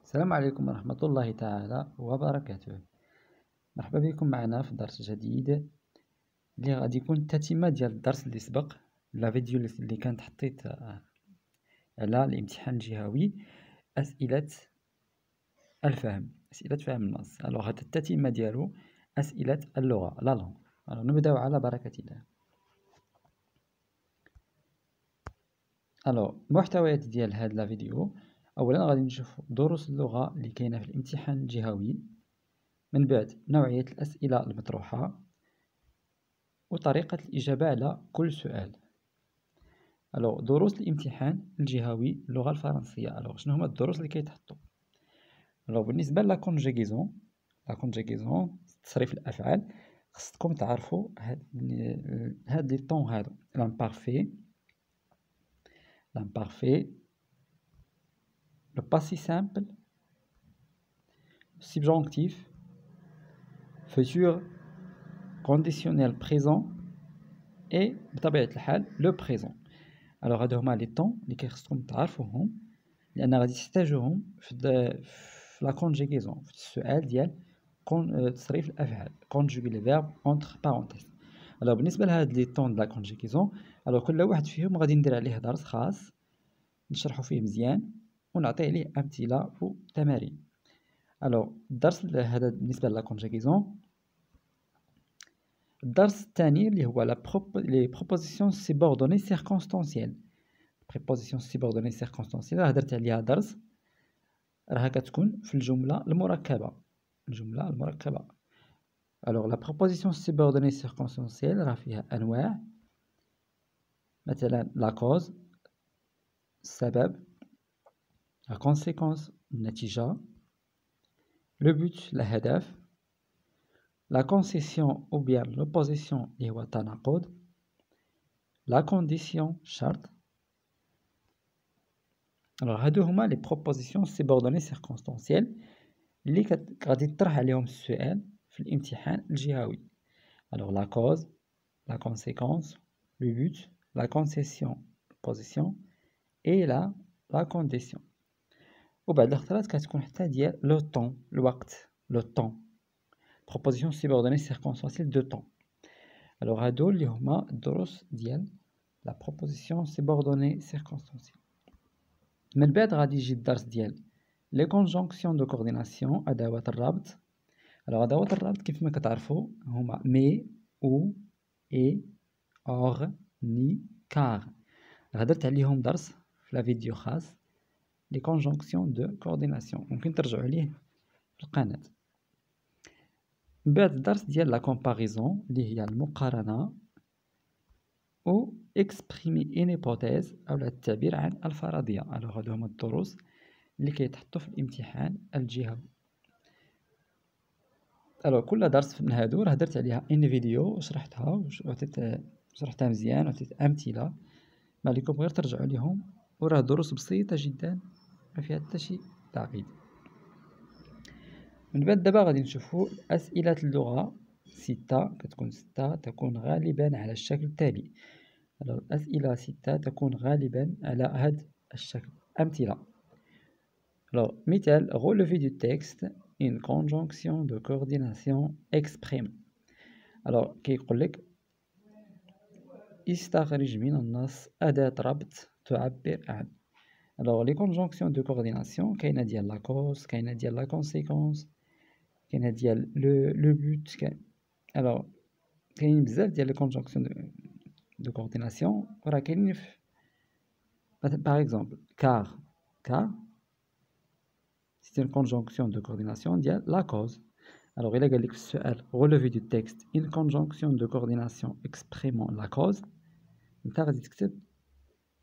السلام عليكم ورحمة الله تعالى وبركاته. مرحبا بكم معنا في درس جديد اللي غادي يكون تتمة ديال الدرس اللي سبق، لا فيديو اللي كانت حطيت على الامتحان الجهوي، أسئلة الفهم، أسئلة فهم النص. هذا التتمة ديالو أسئلة اللغة لا لونغ. نبداو على بركة الله. محتويات ديال هاد لا فيديو، اولا غادي نشوف دروس اللغة اللي كاينة في الامتحان الجهوي، من بعد نوعية الأسئلة المطروحة وطريقة الإجابة على كل سؤال. دروس الامتحان الجهوي اللغة الفرنسية. شنو هما الدروس اللي كيتحطوا؟ بالنسبة لا كونجيغيزون، تصريف الأفعال، خصكم تعرفوا هاد لي طون هادو: لامبارفي، لو باسي سامبل، سبجونكتيف، فوتور كونديسيونيل بريزون، اي بطبيعة الحال لو بريزون. هادو هما لي طون اللي خصكم تعرفوهم، لأن غادي تحتاجوهم في لا كونجيغيزون، في السؤال ديال تصريف الأفعال، كونجوغي لي فيرب اونتر بارونتيز. بالنسبة لهاد لي طون د لا كونجيغيزون، كل واحد فيهم غادي ندير عليه درس خاص نشرحو فيه مزيان ونعطي عليه أمثلة وتمارين. الدرس هذا بالنسبة لا كونجيغيزون. الدرس الثاني اللي هو لي بروبوزيسيون سيبوردوني سيركونستانسييل. بريبوزيسيون سيبوردوني سيركونستانسييل هدرت عليها درس، راها كتكون في الجملة المركبة. لا بروبوزيسيون سيبوردوني سيركونستانسييل راه فيها أنواع، مثلا لا كوز السبب، لا كونسيكونس النتيجة، لو بوت الهدف، لا كونسيسيون أو بيان لوبوزيسيون اللي هو التناقض، لا كونديسيون الشرط. هادو هما لي بروبوزيسيون سيبوردوني سيركونستانسييل اللي غادي تطرح عليهم السؤال في الامتحان الجهوي. لا كوز، لا كونسيكونس، لو بوت، لا كونسيسيون بوزيسيون اي لا كونديسيون. وبعد الخطرات كتكون حتى ديال لو طون، الوقت، لو طون، بروبوزيسيون سيبوردوني سيركونستانسييل دو طون. هادو اللي هما الدروس ديال لا بروبوزيسيون سيبوردوني سيركونستانسييل. من بعد غادي يجي الدرس ديال لي كونجونكسيون دو كورديناسيون، ادوات الربط. ادوات الربط كيف ما كتعرفوا هما مي، او، اي، اور، ني، كار. هدرت عليهم درس في لا فيديو خاص لي كونجونكسيون دو كورديناسيون، ممكن ترجعوا ليه في القناة. من بعد الدرس ديال لا كومباريزون اللي هي المقارنة، او اكسبريمي ان هيبوتيز او التعبير عن الفرضية. هادو هما الدروس اللي كيتحطوا في الامتحان الجهوي. كل درس من هادو راه درت عليها ان فيديو وشرحتها شرحتها مزيان وعطيت امثله، ما عليكم غير ترجعوا ليهم، وراه دروس بسيطه جدا ما فيها حتى شي تعقيد. من بعد دابا غادي نشوفوا اسئله اللغه 6، كتكون 6 تكون غالبا على الشكل التالي. الاسئله 6 تكون غالبا على هذا الشكل. امثله: مثال relevé du texte une conjonction de coordination exprime. كيقول لك استخرج من النص أداة ربط تعبر عن. لي كونجونكسيون دو كورديناسيون كاينه ديال لا كوز، كاينه ديال لا كونسيكونس، كاينه ديال لو بوت. كاينين بزاف ديال لي كونجونكسيون دو كورديناسيون، وراه كاينين باغ اكزومبل كار c'est une conjonction de coordination ديال la cause. إلا قال لك في السؤال relevé du texte une conjonction de coordination exprimant la cause، نتا غادي تكتب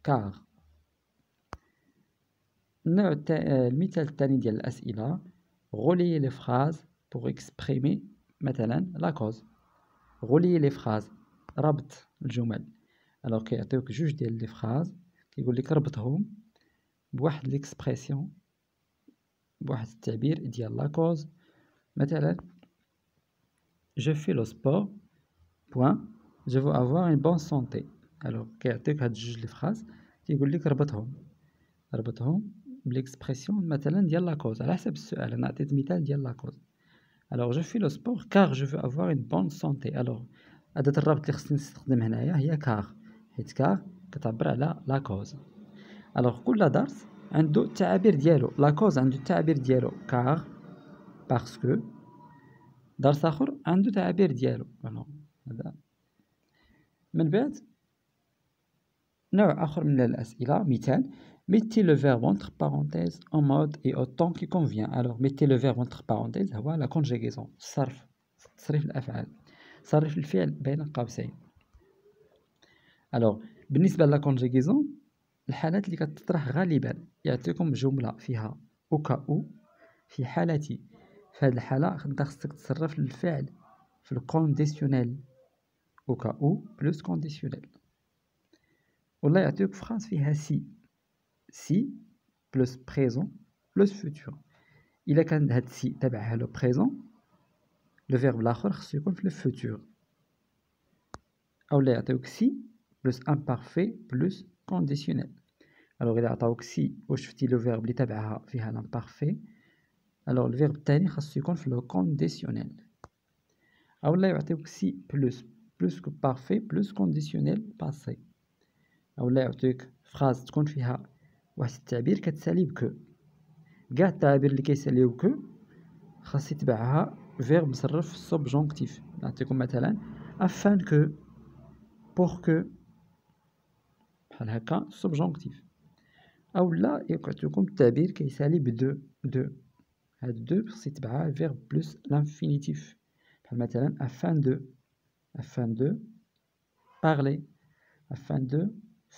car. المثال الثاني ديال الأسئلة: relier les phrases pour exprimer مثلا la cause. relier les phrases ربط الجمل. كيعطيوك جوج ديال لي فراز، كيقول لك ربطهم بواحد ليكسبرسيون، بواحد التعبير ديال لا كوز. مثلا je fais le sport point je veux avoir une bonne santé. كيعطيك هاد جوج لي فراز، كيقول لك ربطهم بليكسبرسيون مثلا ديال لا كوز على حسب السؤال. انا عطيت مثال ديال لا كوز. الوغ جو في لو سبور كار جو فو افوار اون بون سونتي. الوغ أداة الربط اللي خصني نستخدم هنايا هي كار، حيت كار كتعبر على لا كوز. الوغ كل درس عنده التعابير ديالو. لا كوز عنده التعابير ديالو كار، باسكو. درس اخر عنده تعابير ديالو. هذا من بعد نوع آخر من الأسئلة. مثال: mettez le verbe entre parenthèses en mode et au temps qui convient. Alors mettez le verbe entre parenthèses هو la conjugaison، الصرف، تصريف الأفعال، صرف الفعل بين قوسين. alors بالنسبة لا conjugaison، الحالات اللي كتطرح غالبا يعطيكم جملة فيها au cas où. في حالتي، في هذه الحالة انت خصك تصرف الفعل في الكونديسيونيل au cas où plus conditionnel. ولا يعطيك فراس فيها سي بلس بريزون بلس فوتور. إلا كان هاد سي تبعها لو بريزون، لو فيرب الآخر خصو يكون في لو فوتور. أولا يعطيوك سي بلس امبارفي بلس كونديسيونيل. ألوغ إلا عطاوك سي وشفتي لو فيرب لي تبعها فيها لامبارفي، ألوغ الفيرب التاني خصو يكون في لو كونديسيونيل. أولا يعطيوك سي بلس كو بارفي بلس كونديسيونيل باسي. أولا يعطيوك فراز تكون فيها واحد التعبير كتسالي بكو. كاع التعابير اللي كيساليو بكو خاص يتبعها فيرب مصرف سوبجونكتيف. نعطيكم مثلا afin que، pour que، بحال هكا سوبجونكتيف. اولا يعطيكم التعبير كيسالي بدو. هاد دو خاص يتبعها فيرب بلس لانفينيتيف، بحال مثلا afin de parler، afin de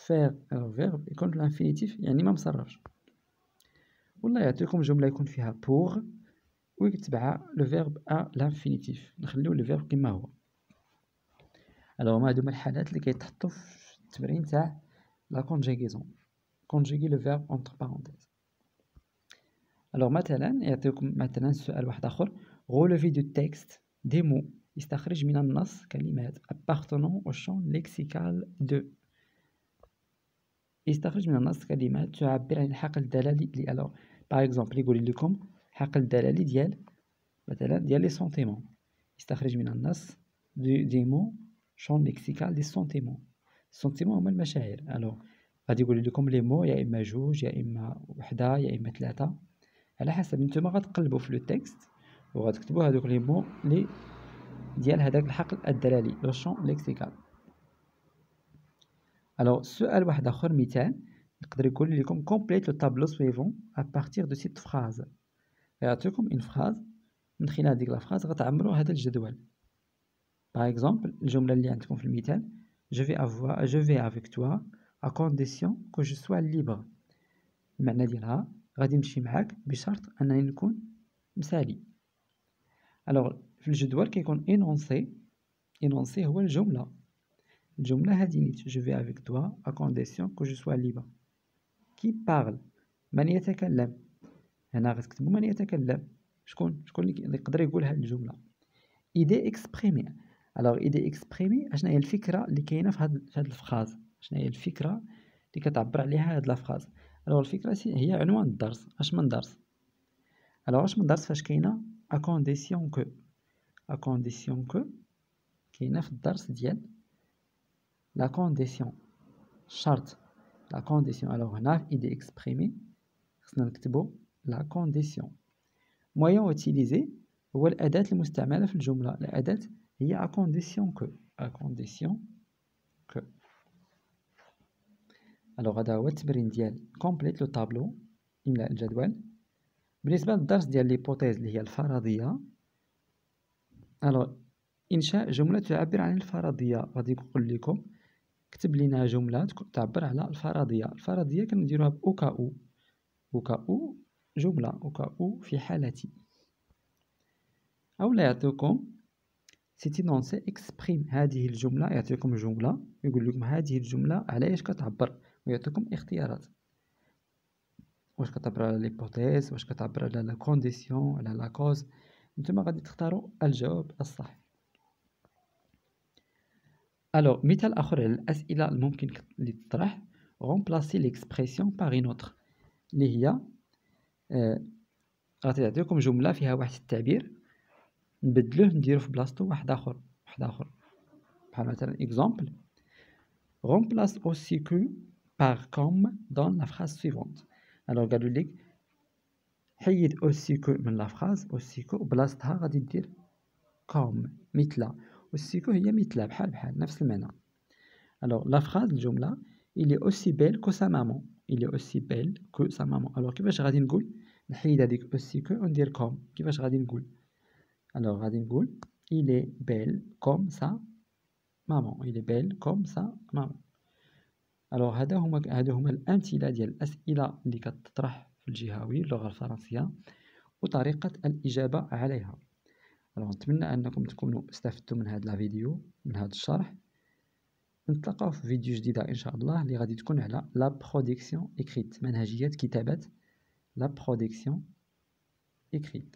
faire. فيرب يكون في لانفينيتيف يعني ما مصرفش. ولا يعطيكم جملة يكون فيها pour ويتبعها لو فيرب ا لانفينيتيف، نخليو لو فيرب كما هو. الوغ هادو هما الحالات اللي كيتحطو في التمرين تاع لا كونجيغيزون، كونجيغي لو فيرب اونتر بارونتيز. الوغ مثلا يعطيكم مثلا سؤال واحد اخر: غولوفي دو تكست دي مو، يستخرج من النص كلمات appartenant au champ lexical de. يستخرج من النص كلمات تعبر عن الحقل الدلالي ل. الوغ باغ اكزومبل يقول لكم الحقل الدلالي ديال مثلا ديال لي سونتيمون، يستخرج من النص دي مو شون ليكسيكال دي سونتيمون. السونتيمون هما المشاعر. الوغ غادي يقول لكم لي مو يا اما جوج يا اما وحده يا اما ثلاثه، على حسب. نتوما غتقلبوا في لو تكست وغتكتبوا هذوك لي مو لي ديال هذاك الحقل الدلالي لو شون ليكسيكال. الوغ سؤال واحد اخر مثال يقدر يقول لكم كومبليت لو طابلو سويفون ا بارتير دو سيت فراز. يعطيكم اون فراز، من خلال هذيك لا فراز غتعمروا هذا الجدول. باغ اكزومبل الجمله اللي عندكم في المثال: je vais avec toi à condition que je sois libre. المعنى ديالها غادي نمشي معاك بشرط انني نكون مسالي. الوغ في الجدول كيكون انونسي هو الجمله هذه نيت je vais avec toi à condition que je sois libre. qui parle، من يتكلم. هنا غتكتبوا من يتكلم، شكون اللي يقدر يقول هذه الجمله. idée exprimée. الوغ idée exprimée اشنا هي الفكره اللي كاينه في هاد الفراز، اشنا هي الفكره اللي كتعبر عليها هاد لا فراز. الوغ الفكره هي عنوان الدرس. اش من درس؟ الوغ اش من درس فاش كاينه ا كونديسيون كو كاينه في الدرس ديال لا كونديسيون، الشرط لا كونديسيون. الوغ هنا في idée exprimée خصنا نكتبو لا كونديسيون. موين اوتيليزي هو الأداة المستعملة في الجملة. الأداة هي à condition que. الوغ هذا هو التمرين ديال كومبليت لو طابلو، إملاء الجدول. بالنسبة للدرس ديال ليبوتيز اللي هي الفرضية، الوغ إنشاء جملة تعبر عن الفرضية. غادي يقول لكم كتب لنا جملة تعبر على الفرضية. الفرضية كنديروها ب au cas où جملة au cas où في حالتي. أولا يعطيكم سيتي نونسي اكسبريم، هذه الجملة يعطيكم جملة يقول لكم هذه الجملة على ايش كتعبر، ويعطيكم اختيارات. واش كتعبر على ليبوتيز، واش كتعبر على لا كونديسيون، على لا كوز. نتوما غادي تختاروا الجواب الصح. الوغ مثال اخر على الاسئله الممكن اللي تطرح: remplacer l'expression par une autre، اللي هي غادي تعطيكم جملة فيها واحد التعبير نبدلوه نديرو في بلاصتو واحد آخر بحال مثلا exemple remplace aussi que par comme dans la phrase suivante. Alors قالوا لك حيد aussi que من la phrase aussi que بلاصتها غادي دير comme مثل aussi que هي مثل بحال نفس المعنى. Alors la phrase الجملة il est aussi belle que sa maman. Il est aussi belle que sa maman. Alors كيفاش غادي نقول نحيد هذيك aussi que وندير comme كيفاش غادي نقول. Alors غادي نقول il est belle comme sa maman. Il est belle comme sa maman. Alors هادو هما الأمثلة ديال الأسئلة اللي كتطرح في الجهوي اللغة الفرنسية وطريقة الإجابة عليها. Alors نتمنى أنكم تكونوا استفدتوا من هذا الفيديو من هذا الشرح. نتلاقاو في فيديو جديدة إن شاء الله اللي غادي تكون على لا برودكسيون إكريت منهجية كتابة لا برودكسيون إكريت.